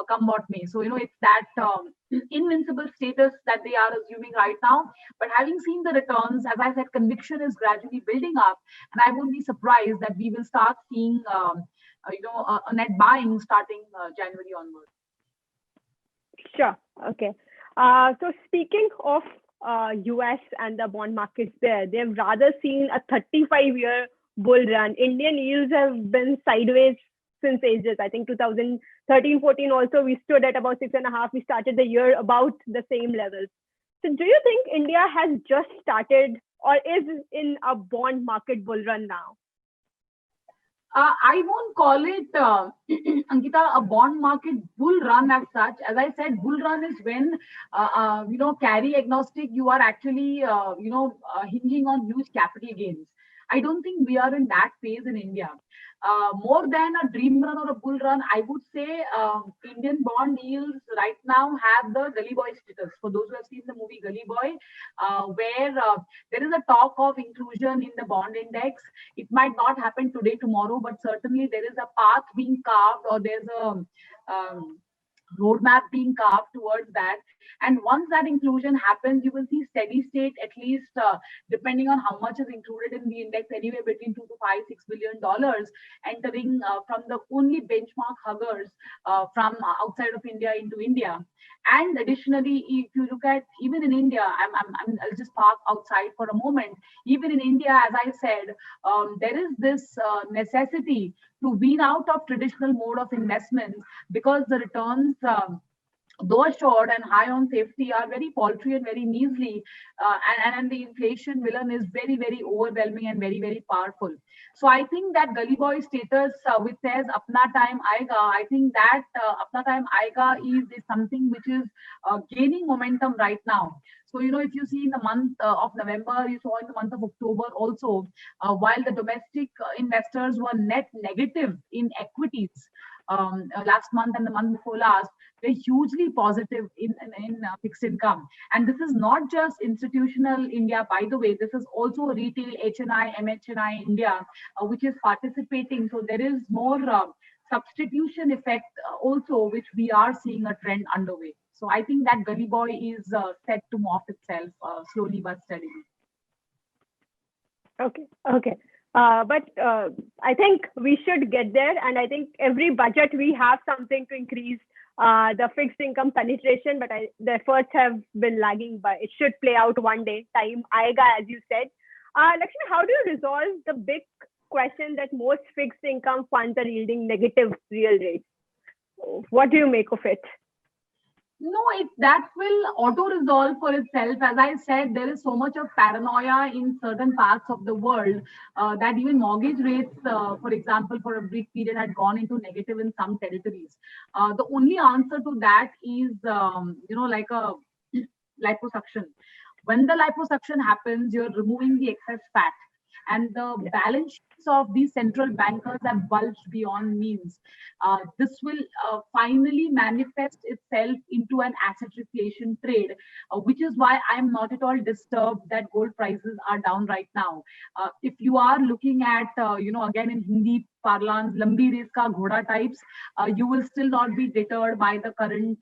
come what may. So, it's that invincible status that they are assuming right now. But having seen the returns, as I said, conviction is gradually building up, and I won't be surprised that we will start seeing, a net buying starting January onward. Sure. Okay. So speaking of US and the bond markets there, they've rather seen a 35-year bull run. Indian yields have been sideways since ages. I think 2013-14 also we stood at about 6.5. We started the year about the same levels. So do you think India has just started or is in a bond market bull run now? I won't call it, Ankita, a bond market bull run as such. As I said, bull run is when, carry agnostic, you are actually, hinging on huge capital gains. I don't think we are in that phase in India. More than a dream run or a bull run, I would say Indian bond yields right now have the Gully Boy status. For those who have seen the movie Gully Boy, where there is a talk of inclusion in the bond index. It might not happen today, tomorrow, but certainly there is a path being carved, or there's a roadmap being carved towards that. And once that inclusion happens, you will see steady state, at least depending on how much is included in the index, anywhere between $2 to $5, $6 billion entering from the only benchmark huggers from outside of India into India. And additionally, if you look at even in India, I'll just park outside for a moment. Even in India, as I said, there is this necessity to wean out of traditional mode of investments because the returns, though assured and high on safety, are very paltry and very measly, and the inflation villain is very, very overwhelming and very, very powerful. So I think that Gully Boy status, which says Apna Time Aayega, I think that Apna Time Aayega is something which is gaining momentum right now. So, if you see in the month of November, you saw in the month of October also, while the domestic investors were net negative in equities last month and the month before last, they're hugely positive in fixed income. And this is not just institutional India, by the way, this is also retail HNI, MHNI India, which is participating. So there is more substitution effect also, which we are seeing a trend underway. So I think that Gully Boy is set to morph itself slowly but steadily. Okay. But I think we should get there. And I think every budget we have something to increase the fixed income penetration, but the efforts have been lagging, but it should play out one day. Time aayega, as you said. Lakshmi, how do you resolve the big question that most fixed income funds are yielding negative real rates? What do you make of it? No, that will auto-resolve for itself. As I said, there is so much of paranoia in certain parts of the world that even mortgage rates, for example, for a brief period had gone into negative in some territories. The only answer to that is, like a liposuction. When the liposuction happens, you're removing the excess fat. And the balance sheets of these central bankers have bulged beyond means. This will finally manifest itself into an asset reflation trade, which is why I'm not at all disturbed that gold prices are down right now. If you are looking at, again in Hindi parlance, lambi race ka ghoda types, you will still not be deterred by the current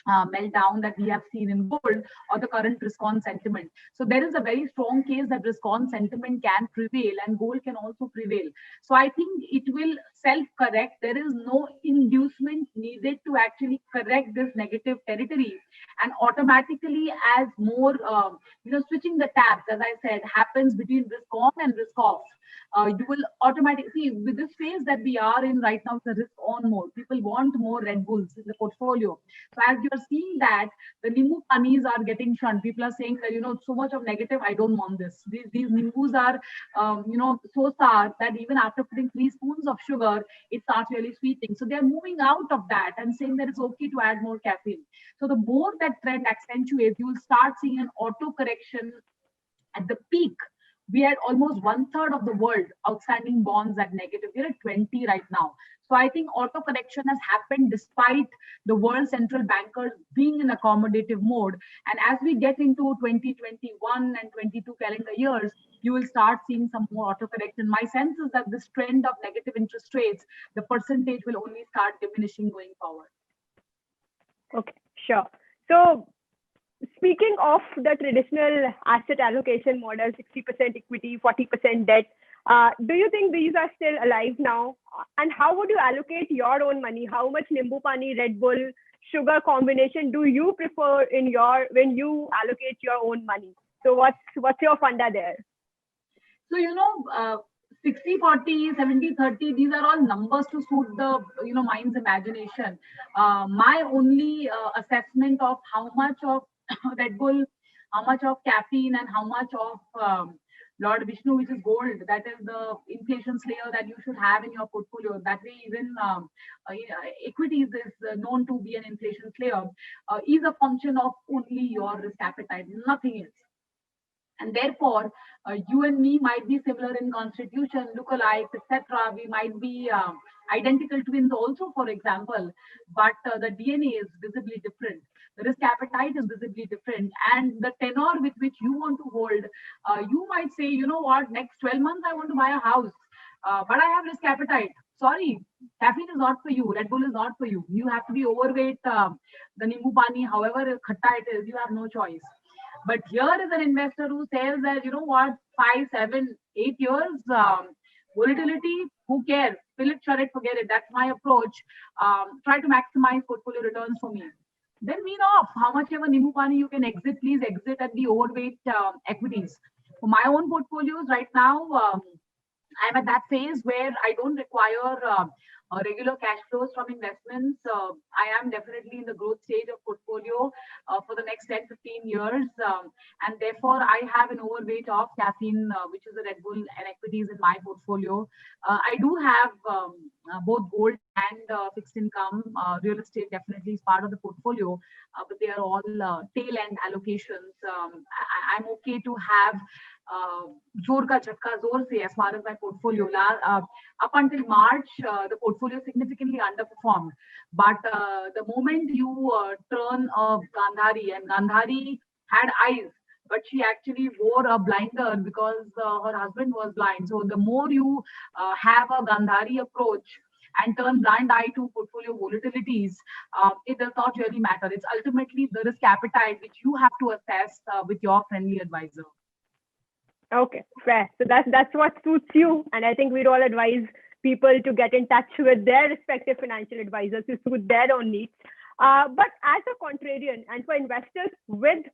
meltdown that we have seen in gold or the current risk-on sentiment. So there is a very strong case that risk-on sentiment can prevail and gold can also prevail. So I think it will self-correct. There is no inducement needed to actually correct this negative territory. And automatically, as more, switching the tabs, as I said, happens between risk-on and risk-off. You will automatically see with this phase that we are in right now, the risk on mode. People want more Red Bulls in the portfolio. So as you are seeing that the Nimbu panis are getting shunned. People are saying that, so much of negative, I don't want this. These Nimbus are, so sour that even after putting 3 spoons of sugar, it starts really sweetening. So they're moving out of that and saying that it's okay to add more caffeine. So the more that trend accentuates, you will start seeing an auto correction. At the peak, we had almost 1/3 of the world outstanding bonds at negative. We're at 20 right now. So I think auto correction has happened despite the world central bankers being in accommodative mode. And as we get into 2021 and 22 calendar years, you will start seeing some more auto correction. My sense is that this trend of negative interest rates, the percentage will only start diminishing going forward. Okay, sure. So speaking of the traditional asset allocation model, 60% equity, 40% debt, do you think these are still alive now? And how would you allocate your own money? How much Nimbu Pani, Red Bull, sugar combination do you prefer when you allocate your own money? So what's your funda there? So 60-40, 70-30, these are all numbers to suit the mind's imagination. My only assessment of how much of Red Bull, how much of caffeine, and how much of Lord Vishnu, which is gold, that is the inflation slayer that you should have in your portfolio. That way, even equities is known to be an inflation slayer, is a function of only your risk appetite, nothing else. And therefore, you and me might be similar in constitution, lookalikes, etc. We might be identical twins also, for example, but the DNA is visibly different. The risk appetite is visibly different, and the tenor with which you want to hold, you might say, you know what, next 12 months I want to buy a house, but I have risk appetite. Sorry, caffeine is not for you. Red Bull is not for you. You have to be overweight. The Nimbu Pani, however khatta it is, you have no choice. But here is an investor who says that, 5, 7, 8 years, volatility, who cares? Fill it, shut it, forget it. That's my approach. Try to maximize portfolio returns for me. Then wean off how much ever Nimbu Pani you can exit, please exit at the overweight equities. For my own portfolios right now, I'm at that phase where I don't require regular cash flows from investments. I am definitely in the growth stage of portfolio for the next 10, 15 years. And therefore, I have an overweight of caffeine, which is a Red Bull and equities in my portfolio. I do have both gold and fixed income. Real estate definitely is part of the portfolio, but they are all tail end allocations. I'm okay to have जोर का झटका जोर से as far as my portfolio. Up until March, the portfolio significantly underperformed. But the moment you turn a Gandhari, and Gandhari had eyes, but she actually wore a blinder because her husband was blind. So the more you have a Gandhari approach and turn blind eye to portfolio volatilities, it does not really matter. It's ultimately the risk appetite which you have to assess with your friendly advisor. Okay, fair. So that's what suits you. And I think we'd all advise people to get in touch with their respective financial advisors to suit their own needs. But as a contrarian and for investors with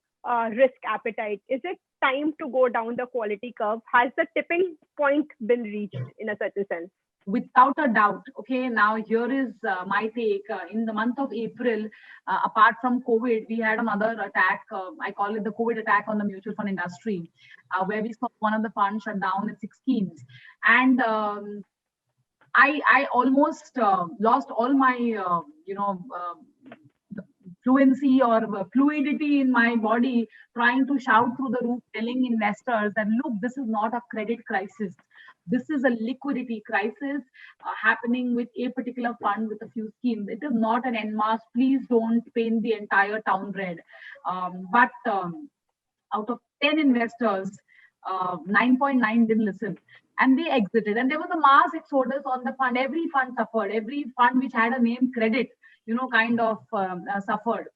risk appetite, is it time to go down the quality curve? Has the tipping point been reached in a certain sense? Without a doubt. Okay, now here is my take. In the month of April, apart from COVID, we had another attack. I call it the COVID attack on the mutual fund industry, where we saw one of the funds shut down at 6 schemes. And I almost lost all my, fluency or fluidity in my body, trying to shout through the roof, telling investors that, look, this is not a credit crisis. This is a liquidity crisis happening with a particular fund with a few schemes. It is not an en masse. Please don't paint the entire town red. But out of 10 investors, 9.9 didn't listen. And they exited. And there was a mass exodus on the fund. Every fund suffered. Every fund which had a name credit, kind of suffered.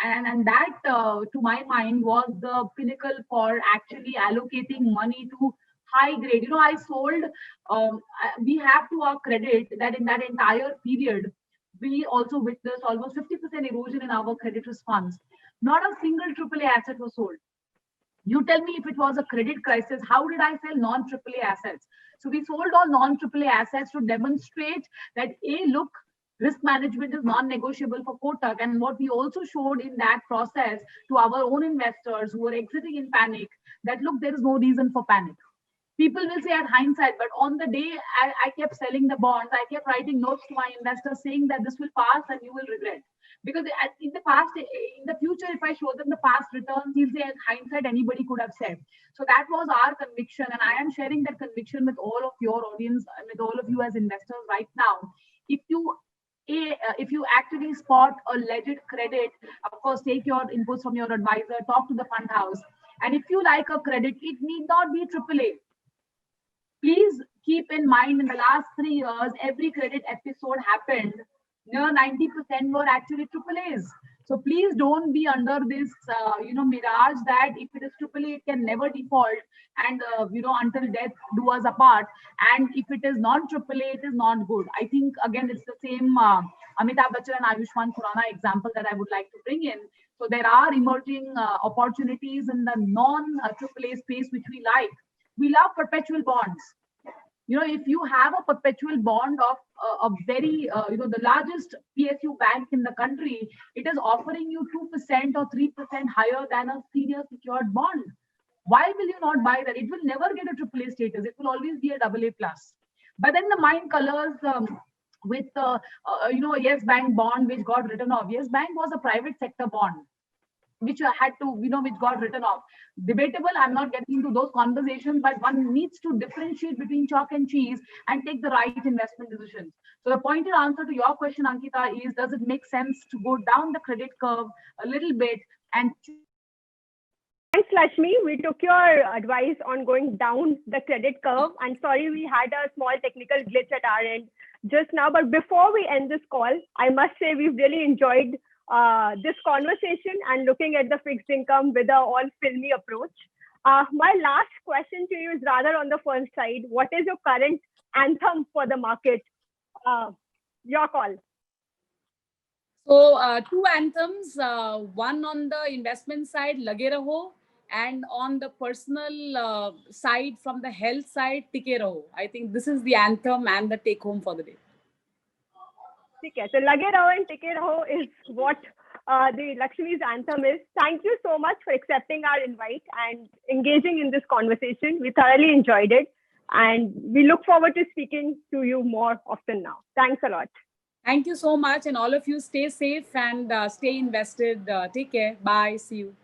And that, to my mind, was the pinnacle for actually allocating money to high grade. I sold, we have to our credit that in that entire period, we also witnessed almost 50% erosion in our credit risk funds. Not a single AAA asset was sold. You tell me, if it was a credit crisis, how did I sell non-AAA assets? So we sold all non-AAA assets to demonstrate that, look, Risk management is non-negotiable for Kotak. And what we also showed in that process to our own investors who were exiting in panic, that look, there is no reason for panic. People will say at hindsight, but on the day I kept selling the bonds, I kept writing notes to my investors saying that this will pass and you will regret. Because in the past, in the future, if I show them the past returns, he'll say, at hindsight, anybody could have said. So that was our conviction. And I am sharing that conviction with all of your audience and with all of you as investors right now. If you actually spot a legit credit, of course, take your inputs from your advisor, talk to the fund house. And if you like a credit, it need not be AAA. Please keep in mind, in the last 3 years, every credit episode happened, near 90% were actually AAAs. So please don't be under this, mirage that if it is AAA, it can never default, and until death do us apart. And if it is non-AAA, it is not good. I think again, it's the same Amitabh Bachchan and Ayushmann Khurrana example that I would like to bring in. So there are emerging opportunities in the non-AAA space which we like. We love perpetual bonds. If you have a perpetual bond of a very, the largest PSU bank in the country, it is offering you 2% or 3% higher than a senior secured bond. Why will you not buy that? It will never get a AAA status. It will always be a AA plus. But then the mind colors with, a Yes Bank bond which got written off. Yes Bank was a private sector bond, which had to, which got written off. Debatable, I'm not getting into those conversations, but one needs to differentiate between chalk and cheese and take the right investment decisions. So the pointed answer to your question, Ankita, is, does it make sense to go down the credit curve a little bit and Thanks, Lakshmi. We took your advice on going down the credit curve. And sorry, we had a small technical glitch at our end just now. But before we end this call, I must say we've really enjoyed this conversation and looking at the fixed income with a all filmy approach. My last question to you is rather on the first side. What is your current anthem for the market? Your call. So 2 anthems, one on the investment side, Lage Raho, and on the personal side, from the health side, Tike Raho. I think this is the anthem and the take home for the day. Okay, so Lage Raho and Tike Raho is what the Lakshmi's anthem is. Thank you so much for accepting our invite and engaging in this conversation. We thoroughly enjoyed it, and we look forward to speaking to you more often now. Thanks a lot. Thank you so much, and all of you stay safe and stay invested. Take care. Bye. See you.